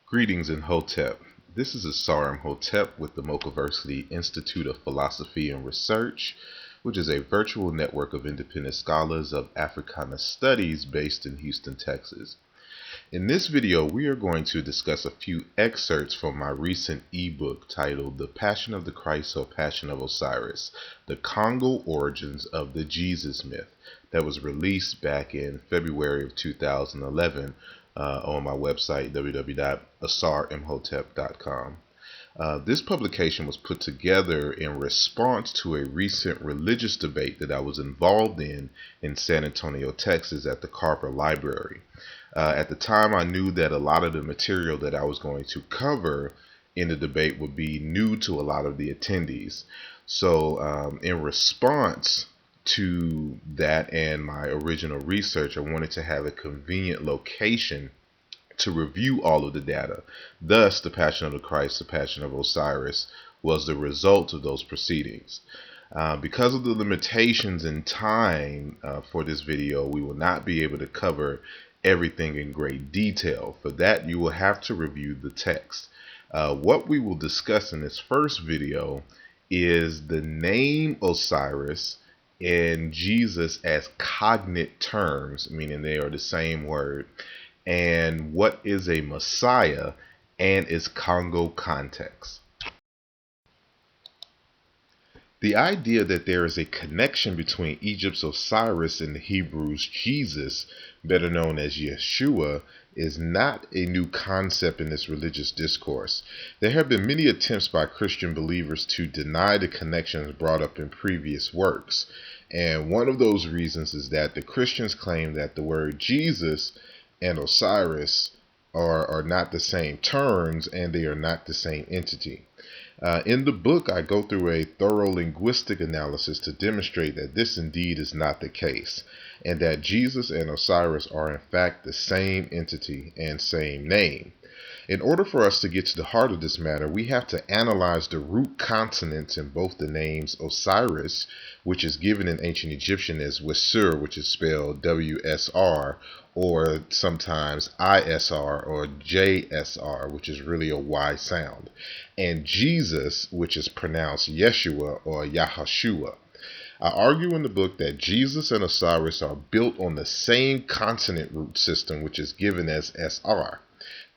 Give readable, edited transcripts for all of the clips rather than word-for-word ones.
Greetings in Hotep. This is Osiris Hotep with the Mokaversity Institute of Philosophy and Research, which is a virtual network of independent scholars of Africana studies based in Houston, Texas. In this video, we are going to discuss a few excerpts from my recent ebook titled The Passion of the Christ or Passion of Osiris, The Congo Origins of the Jesus Myth, that was released back in February of 2011 on my website, www.osirimhotep.com. This publication was put together in response to a recent religious debate that I was involved in San Antonio, Texas at the Carper Library. At the time, I knew that a lot of the material that I was going to cover in the debate would be new to a lot of the attendees. So in response to that and my original research, I wanted to have a convenient location to review all of the data. Thus, The Passion of the Christ, The Passion of Osiris was the result of those proceedings. Because of the limitations in time for this video, we will not be able to cover everything in great detail. For that, you will have to review the text. What we will discuss in this first video is the name Osiris and Jesus as cognate terms, meaning they are the same word, and what is a Messiah and its Congo context. The idea that there is a connection between Egypt's Osiris and the Hebrews' Jesus, better known as Yeshua, is not a new concept in this religious discourse. There have been many attempts by Christian believers to deny the connections brought up in previous works. And one of those reasons is that the Christians claim that the word Jesus and Osiris are not the same terms and they are not the same entity. In the book, I go through a thorough linguistic analysis to demonstrate that this indeed is not the case, and that Jesus and Osiris are in fact the same entity and same name. In order for us to get to the heart of this matter, we have to analyze the root consonants in both the names Osiris, which is given in ancient Egyptian as Wisur, which is spelled W-S-R, or sometimes I-S-R or J-S-R, which is really a Y sound, and Jesus, which is pronounced Yeshua or Yahashua. I argue in the book that Jesus and Osiris are built on the same consonant root system, which is given as SR.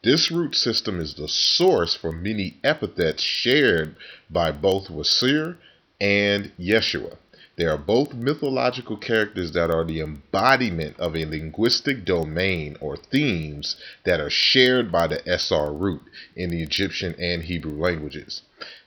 This root system is the source for many epithets shared by both Wisur and Yeshua. They are both mythological characters that are the embodiment of a linguistic domain or themes that are shared by the SR root in the Egyptian and Hebrew languages.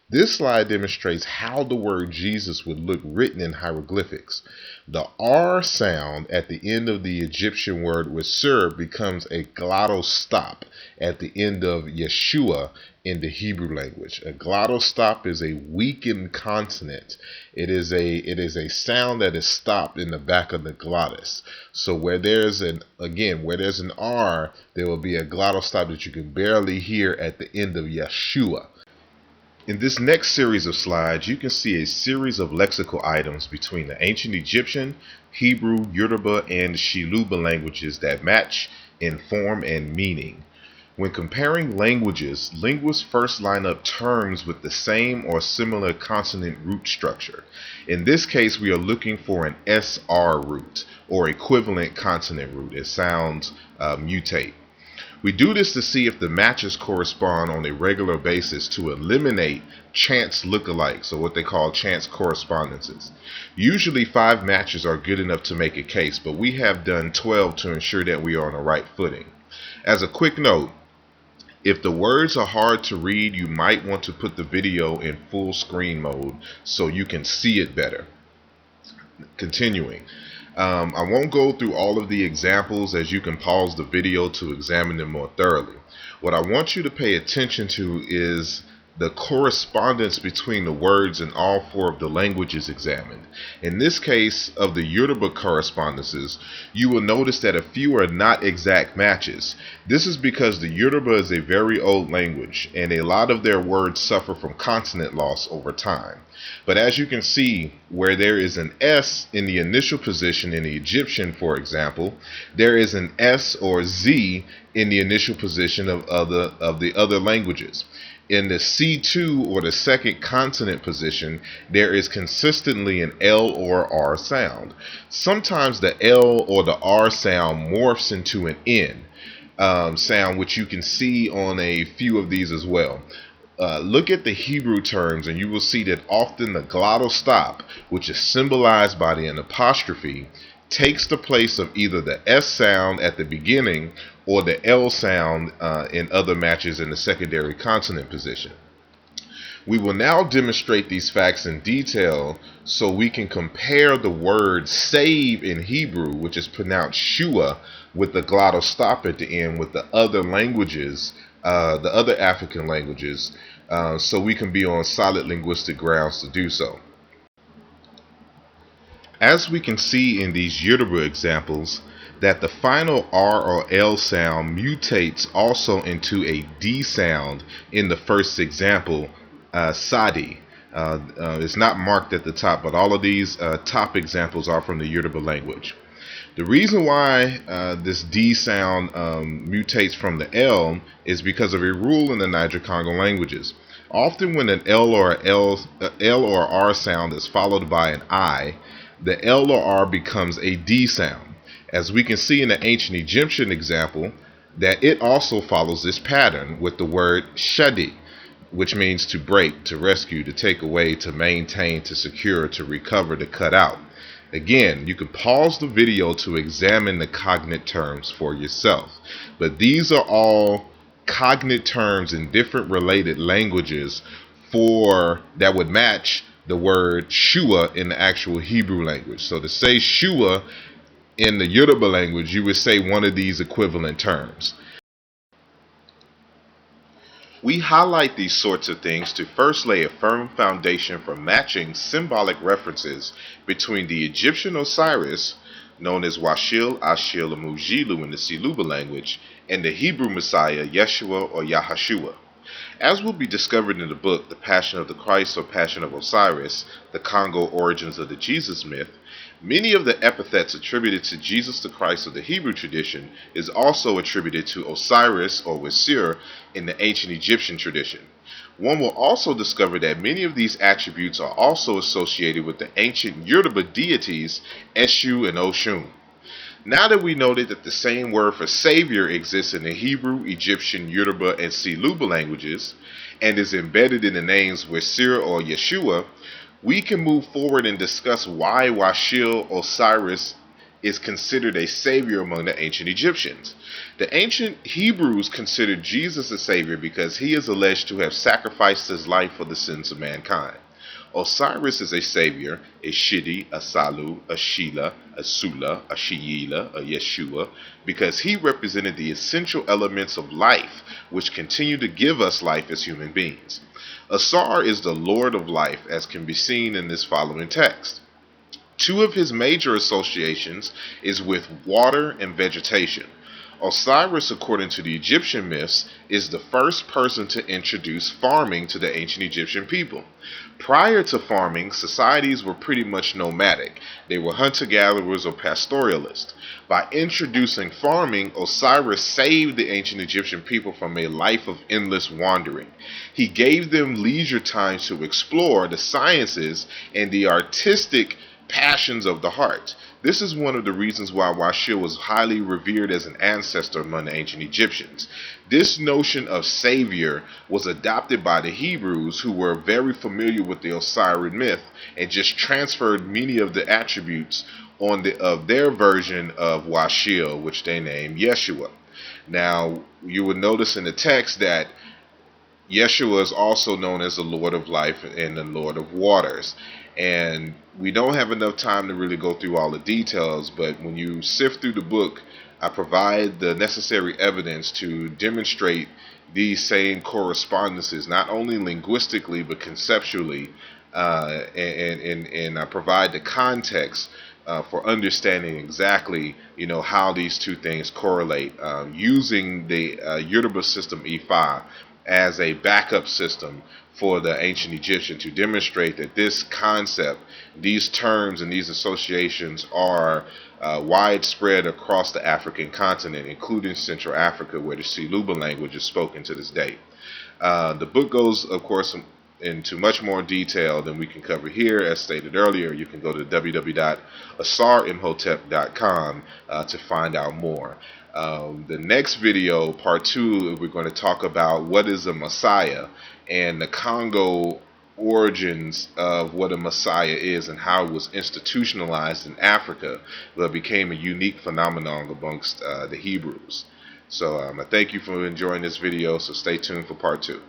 This slide demonstrates how the word Jesus would look written in hieroglyphics. The R sound at the end of the Egyptian word Wisur becomes a glottal stop at the end of Yeshua in the Hebrew language. A glottal stop is a weakened consonant. It is a sound that is stopped in the back of the glottis. So where there's an R, there will be a glottal stop that you can barely hear at the end of Yeshua. In this next series of slides, you can see a series of lexical items between the ancient Egyptian, Hebrew, Yoruba, and Shiluba languages that match in form and meaning. When comparing languages, linguists first line up terms with the same or similar consonant root structure. In this case, we are looking for an SR root or equivalent consonant root. It sounds mutate. We do this to see if the matches correspond on a regular basis to eliminate chance lookalikes, or what they call chance correspondences. Usually 5 matches are good enough to make a case, but we have done 12 to ensure that we are on the right footing. As a quick note, if the words are hard to read, you might want to put the video in full screen mode so you can see it better. Continuing. I won't go through all of the examples, as you can pause the video to examine them more thoroughly. What I want you to pay attention to is the correspondence between the words in all four of the languages examined. In this case of the Yoruba correspondences, you will notice that a few are not exact matches. This is because the Yoruba is a very old language, and a lot of their words suffer from consonant loss over time. But as you can see, where there is an S in the initial position in the Egyptian, for example, there is an S or Z in the initial position of the other languages. In the C2 or the second consonant position, there is consistently an L or R sound. Sometimes the L or the R sound morphs into an N sound, which you can see on a few of these as well. Look at the Hebrew terms and you will see that often the glottal stop, which is symbolized by an apostrophe, takes the place of either the S sound at the beginning or the L sound in other matches in the secondary consonant position. We will now demonstrate these facts in detail so we can compare the word save in Hebrew, which is pronounced shua, with the glottal stop at the end with the other languages, the other African languages, so we can be on solid linguistic grounds to do so. As we can see in these Yoruba examples, that the final R or L sound mutates also into a D sound in the first example, Sadi. It's not marked at the top, but all of these top examples are from the Yoruba language. The reason why this D sound mutates from the L is because of a rule in the Niger-Congo languages. Often when an L or R sound is followed by an I, the L or R becomes a D sound. As we can see in the ancient Egyptian example, that it also follows this pattern with the word shadi, which means to break, to rescue, to take away, to maintain, to secure, to recover, to cut out. Again, you can pause the video to examine the cognate terms for yourself. But these are all cognate terms in different related languages that would match the word shua in the actual Hebrew language. So to say shua in the Yoruba language, you would say one of these equivalent terms. We highlight these sorts of things to first lay a firm foundation for matching symbolic references between the Egyptian Osiris, known as Washil, Ashil, and Mujilu in the Siluba language, and the Hebrew Messiah, Yeshua or Yahashua. As will be discovered in the book, The Passion of the Christ or Passion of Osiris, the Congo Origins of the Jesus Myth, many of the epithets attributed to Jesus the Christ of the Hebrew tradition is also attributed to Osiris or Wasir in the ancient Egyptian tradition. One will also discover that many of these attributes are also associated with the ancient Yoruba deities Eshu and Oshun. Now that we noted that the same word for Savior exists in the Hebrew, Egyptian, Yoruba, and Siluba languages, and is embedded in the names Wasir or Yeshua, we can move forward and discuss why Washil Osiris is considered a savior among the ancient Egyptians. The ancient Hebrews considered Jesus a savior because he is alleged to have sacrificed his life for the sins of mankind. Osiris is a savior, a Shidi, a Salu, a Sheila, a Sula, a Sheila, a Yeshua, because he represented the essential elements of life which continue to give us life as human beings. Asar is the Lord of life, as can be seen in this following text. Two of his major associations is with water and vegetation. Osiris, according to the Egyptian myths, is the first person to introduce farming to the ancient Egyptian people. Prior to farming, societies were pretty much nomadic. They were hunter-gatherers or pastoralists. By introducing farming, Osiris saved the ancient Egyptian people from a life of endless wandering. He gave them leisure time to explore the sciences and the artistic passions of the heart. This is one of the reasons why Washil was highly revered as an ancestor among the ancient Egyptians. This notion of savior was adopted by the Hebrews, who were very familiar with the Osiris myth and just transferred many of the attributes of their version of Washil, which they named Yeshua. Now, you will notice in the text that Yeshua is also known as the Lord of Life and the Lord of Waters. And we don't have enough time to really go through all the details, but when you sift through the book, I provide the necessary evidence to demonstrate these same correspondences, not only linguistically but conceptually, and I provide the context for understanding exactly, how these two things correlate, using the Yoruba system E5 as a backup system for the ancient Egyptian to demonstrate that this concept, these terms and these associations are widespread across the African continent, including Central Africa, where the Siluba language is spoken to this day. The book goes, of course, into much more detail than we can cover here. As stated earlier, you can go to www.asarimhotep.com to find out more. The next video, part 2, we're going to talk about what is a Messiah and the Congo origins of what a Messiah is and how it was institutionalized in Africa, but became a unique phenomenon amongst the Hebrews. So I thank you for enjoying this video, so stay tuned for part 2.